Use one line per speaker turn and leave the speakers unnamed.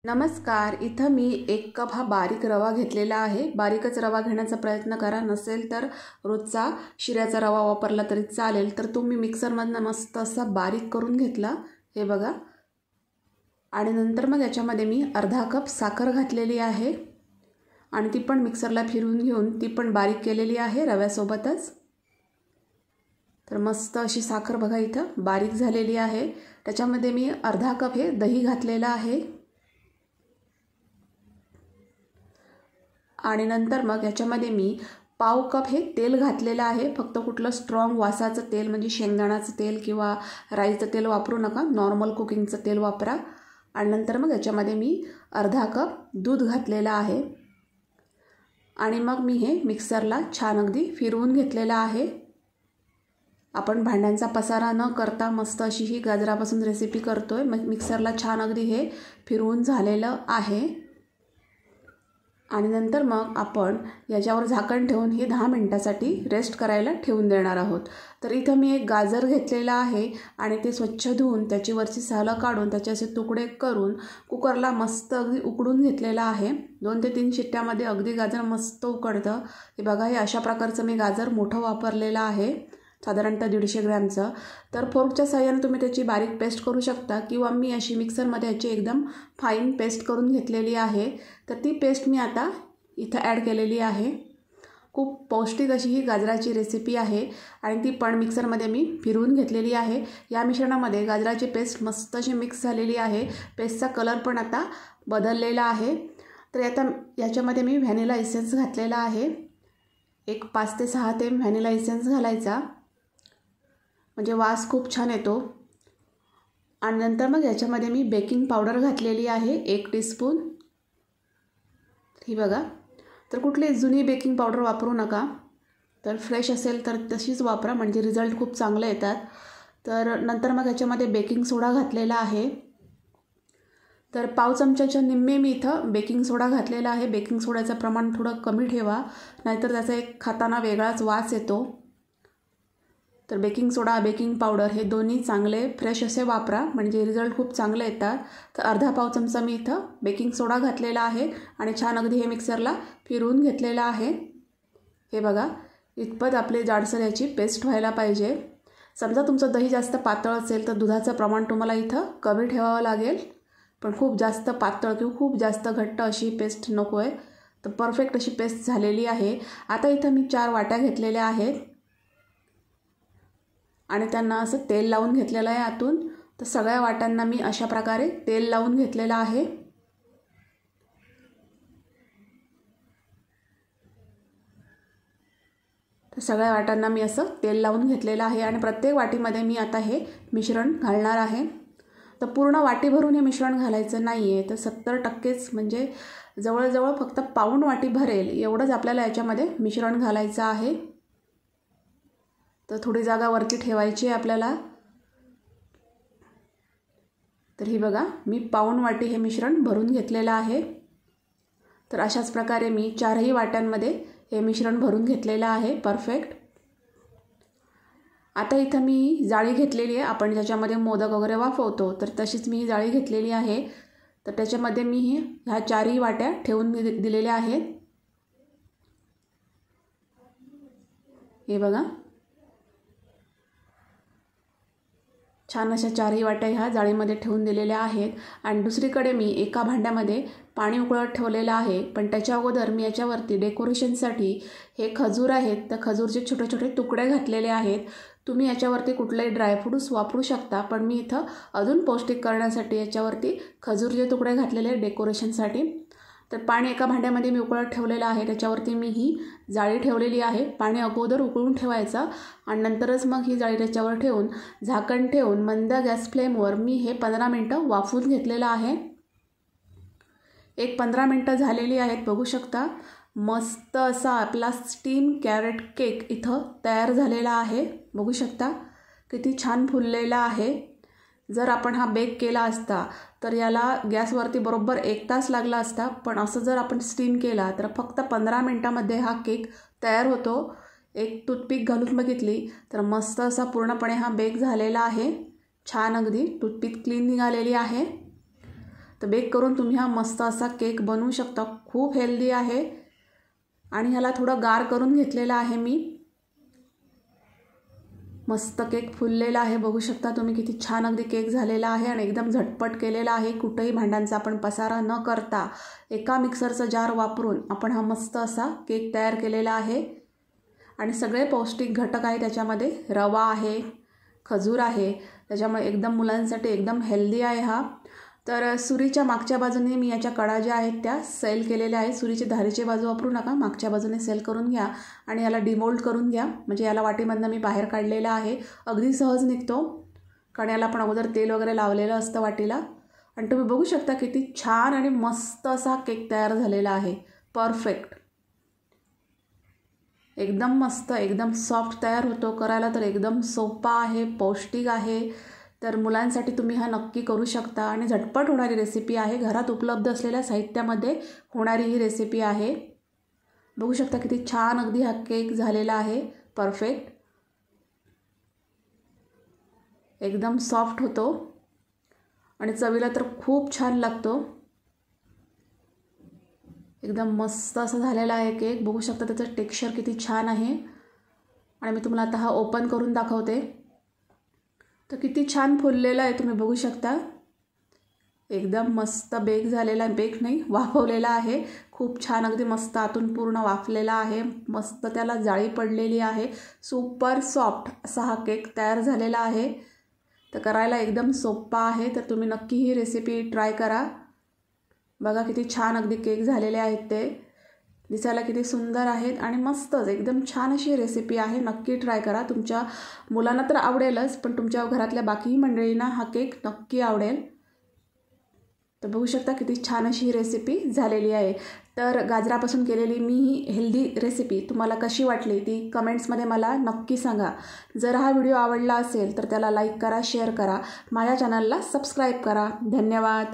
नमस्कार. इथं मी 1 कप हा बारीक रवा घेतलेला आहे. बारीकच रवा घेण्याचा प्रयत्न करा. नसेल तर रोजचा शिऱ्याचा रवा वापरला तरी चालेल. तर तो मी मिक्सरमधनं मस्त असा बारीक करून घेतला. हे बघा. आणि नंतर मग याच्यामध्ये मी अर्धा कप साखर घातलेली आहे आणि ती पण मिक्सरला फिरवून घेऊन ती पण बारीक केलेली आहे रव्यासोबतच. तर मस्त अशी साखर बघा इथं बारीक झालेली आहे. त्याच्यामध्ये मी अर्धा कप हे दही घातलेलं आहे आणि नंतर मग याच्यामध्ये मी पाव कप हे तेल घातलेलं आहे. फक्त कुठलं स्ट्रॉंग वासाचं तेल म्हणजे शेंगदाण्याचं तेल किंवा राईचं तेल वापरू नका. नॉर्मल कुकिंगचं तेल वापरा. आणि नंतर मग याच्यामध्ये मी अर्धा कप दूध घातलेलं आहे आणि मग मी हे मिक्सरला छान अगदी फिरवून घेतलेलं आहे. आपण भांड्यांचा पसारा न करता मस्त अशी ही गाजरापासून रेसिपी करतोय. मग मिक्सरला छान अगदी हे फिरवून झालेलं आहे. आणि नंतर मग आपण याच्यावर झाकण ठेवून हे 10 मिनिटासाठी रेस्ट करायला ठेवून देणार आहोत. तर इथं मी एक गाजर घेतलेला आहे आणि ते स्वच्छ धुवून त्याची वरची सालं काढून त्याचे असे तुकडे करून कुकरला मस्त अगदी उकडून घेतलेला आहे. 2 ते 3 शिट्ट्यामध्ये अगदी गाजर मस्त उकडतं. हे बघा, हे अशा प्रकारचं मी गाजर मोठं वापरलेलं आहे, साधारणतः 150 ग्रॅमचं. तर फोर्कच्या साहाय्याने तुम्ही त्याची बारीक पेस्ट करू शकता किंवा मी अशी मिक्सरमध्ये याची एकदम फाईन पेस्ट करून घेतलेली आहे. तर ती पेस्ट मी आता इथं ॲड केलेली आहे. खूप पौष्टिक अशी ही गाजराची रेसिपी आहे आणि ती पण मिक्सरमध्ये मी फिरवून घेतलेली आहे. या मिश्रणामध्ये गाजराची पेस्ट मस्त अशी मिक्स झालेली आहे. पेस्टचा कलर पण आता बदललेला आहे. तर आता याच्यामध्ये मी व्हॅनिला इसेन्स घातलेला आहे. एक 5 ते 6 थेंब व्हॅनिला इसेन्स घालायचा म्हणजे वास खूप छान येतो. आणि नंतर मग याच्यामध्ये मी बेकिंग पावडर घातलेली आहे 1 टीस्पून. ही बघा. तर कुठली जुनी बेकिंग पावडर वापरू नका. तर फ्रेश असेल तर तशीच वापरा म्हणजे रिझल्ट खूप चांगले येतात. तर नंतर मग याच्यामध्ये बेकिंग सोडा घातलेला आहे. तर पाव चमच्याच्या निम्मे मी इथं बेकिंग सोडा घातलेला आहे. बेकिंग सोड्याचं प्रमाण थोडं कमी ठेवा, नाहीतर त्याचा एक खाताना वेगळाच वास येतो. तर बेकिंग सोडा, बेकिंग पावडर हे दोन्ही चांगले फ्रेश असे वापरा म्हणजे रिझल्ट खूप चांगले येतात. तर अर्धा पाव चमचा मी इथं बेकिंग सोडा घातलेला आहे आणि छान अगदी हे मिक्सरला फिरवून घेतलेलं आहे. हे बघा, इतपत आपले जाडसर याची पेस्ट व्हायला पाहिजे. समजा तुमचं दही जास्त पातळ असेल तर दुधाचं प्रमाण तुम्हाला इथं कमी ठेवावं लागेल. पण खूप जास्त पातळ किंवा खूप जास्त घट्ट अशी पेस्ट नको आहे. तर परफेक्ट अशी पेस्ट झालेली आहे. आता इथं मी 4 वाट्या घेतलेल्या आहेत आणि त्यांना असं तेल लावून घेतलेलं आहे आतून. तर सगळ्या वाट्यांना मी अशा प्रकारे तेल लावून घेतलेलं आहे. तर सगळ्या वाट्यांना मी असं तेल लावून घेतलेलं आहे आणि प्रत्येक वाटीमध्ये मी आता हे मिश्रण घालणार आहे. तर पूर्ण वाटी भरून हे मिश्रण घालायचं नाही आहे. तर 70%च म्हणजे जवळजवळ फक्त पाऊण वाटी भरेल एवढंच आपल्याला याच्यामध्ये मिश्रण घालायचं आहे. तर थोडी जागा वरती ठेवायची आहे आपल्याला. तर ही बघा, मी पाऊण वाटी हे मिश्रण भरून घेतलेलं आहे. तर अशाच प्रकारे मी 4ही वाट्यांमध्ये हे मिश्रण भरून घेतलेलं आहे परफेक्ट. आता इथं मी जाळी घेतलेली आहे. आपण ज्याच्यामध्ये मोदक वगैरे वाफवतो तर तशीच मी ही जाळी घेतलेली आहे. तर त्याच्यामध्ये मी ह्या 4ही वाट्या ठेवून दिलेल्या आहेत. हे बघा, छान अशा 4ही वाट्या ह्या जाळीमध्ये ठेवून दिलेल्या आहेत. आणि दुसरीकडे मी एका भांड्यामध्ये पाणी उकळत ठेवलेलं आहे. पण त्याच्या अगोदर मी याच्यावरती डेकोरेशनसाठी हे खजूर आहेत, तर खजूरचे छोटे छोटे तुकडे घातलेले आहेत. तुम्ही याच्यावरती कुठलेही ड्रायफ्रूट्स वापरू शकता, पण मी इथं अजून पौष्टिक करण्यासाठी याच्यावरती खजूरचे तुकडे घातलेले डेकोरेशनसाठी. तर पाणी एका भांड्यामध्ये मी उकळत ठेवलेलं आहे. त्याच्यावरती मी ही जाळी ठेवलेली आहे. पाणी अगोदर उकळून ठेवायचं आणि नंतरच मग ही जाळी त्याच्यावर ठेवून झाकण ठेवून मंद गॅस फ्लेमवर मी हे 15 मिनटं वाफवून घेतलेलं आहे. एक 15 मिनटं झालेली आहेत, बघू शकता. मस्त असा आपला स्टीम कॅरेट केक इथं तयार झालेला आहे. बघू शकता किती छान फुललेला आहे. जर आपण हा बेक केला असता तर याला गॅसवरती बरोबर 1 तास लागला असता, पण असं जर आपण स्टीम केला तर फक्त 15 मिनटामध्ये हा केक तयार होतो. एक टूथपिक घालून बघितली तर मस्त असा पूर्णपणे हा बेक झालेला आहे. छान अगदी टूथपिक क्लीन निघालेली आहे. तर बेक करून तुम्ही हा मस्त असा केक बनवू शकता. खूप हेल्दी आहे आणि ह्याला थोडं गार करून घेतलेलं आहे मी. मस्त केक फुललेला आहे, बघू शकता तुम्ही किती छान अगदी केक झालेला आहे आणि एकदम झटपट केलेला आहे. कुठेही भांड्यांचा आपण पसारा न करता एका मिक्सरचा जार वापरून आपण हा मस्त असा केक तयार केलेला आहे. आणि सगळे पौष्टिक घटक आहे त्याच्यामध्ये. रवा आहे, खजूर आहे, त्याच्यामुळे एकदम मुलांसाठी एकदम हेल्दी आहे हा. तर सुरीच्या मागच्या बाजूने मी याच्या कडा ज्या आहेत त्या सेल केलेल्या आहेत. सुरीची धारीची बाजू वापरू नका, मागच्या बाजूने सेल करून घ्या आणि याला डिमोल्ड करून घ्या. म्हणजे याला वाटीमधनं मी बाहेर काढलेला आहे. अगदी सहज निघतो, कारण याला आपण अगोदर तेल वगैरे लावलेलं असतं वाटीला. आणि तुम्ही बघू शकता किती छान आणि मस्त असा केक तयार झालेला आहे. परफेक्ट, एकदम मस्त, एकदम सॉफ्ट तयार होतो. करायला तर एकदम सोपा आहे, पौष्टिक आहे. तर मुलांसाठी तुम्ही हा नक्की करू शकता आणि झटपट होणारी रेसिपी आहे. घरात उपलब्ध असलेल्या साहित्यामध्ये होणारी ही रेसिपी आहे. बघू शकता किती छान अगदी हा केक झालेला आहे. परफेक्ट, एकदम सॉफ्ट होतो आणि चवीला तर खूप छान लागतो. एकदम मस्त असं झालेला आहे केक. बघू शकता त्याचं टेक्स्चर किती छान आहे. आणि मी तुम्हाला आता हा ओपन करून दाखवते. तर किती छान फुललेला आहे, तुम्ही बघू शकता. एकदम मस्त बेक झालेला, बेक नाही वाफवलेला आहे. खूप छान अगदी मस्त आतून पूर्ण वाफलेला आहे. मस्त त्याला जाळी पडलेली आहे. सुपर सॉफ्ट असा हा केक तयार झालेला आहे. तर करायला एकदम सोपा आहे. तर तुम्ही नक्की ही रेसिपी ट्राय करा. बघा किती छान अगदी केक झालेले आहेत, ते दिसायला किती सुंदर आहेत आणि मस्तच एकदम छान अशी रेसिपी आहे. नक्की ट्राय करा. तुमच्या मुलांना तर आवडेलच, पण तुमच्या घरातल्या बाकीही मंडळींना हा केक नक्की आवडेल. तर बघू शकता किती छान अशी ही रेसिपी झालेली आहे. तर गाजरापासून केलेली मी ही हेल्दी रेसिपी तुम्हाला कशी वाटली ती कमेंट्समध्ये मला नक्की सांगा. जर हा व्हिडिओ आवडला असेल तर त्याला लाईक करा, शेअर करा, माझ्या चॅनलला सबस्क्राईब करा. धन्यवाद.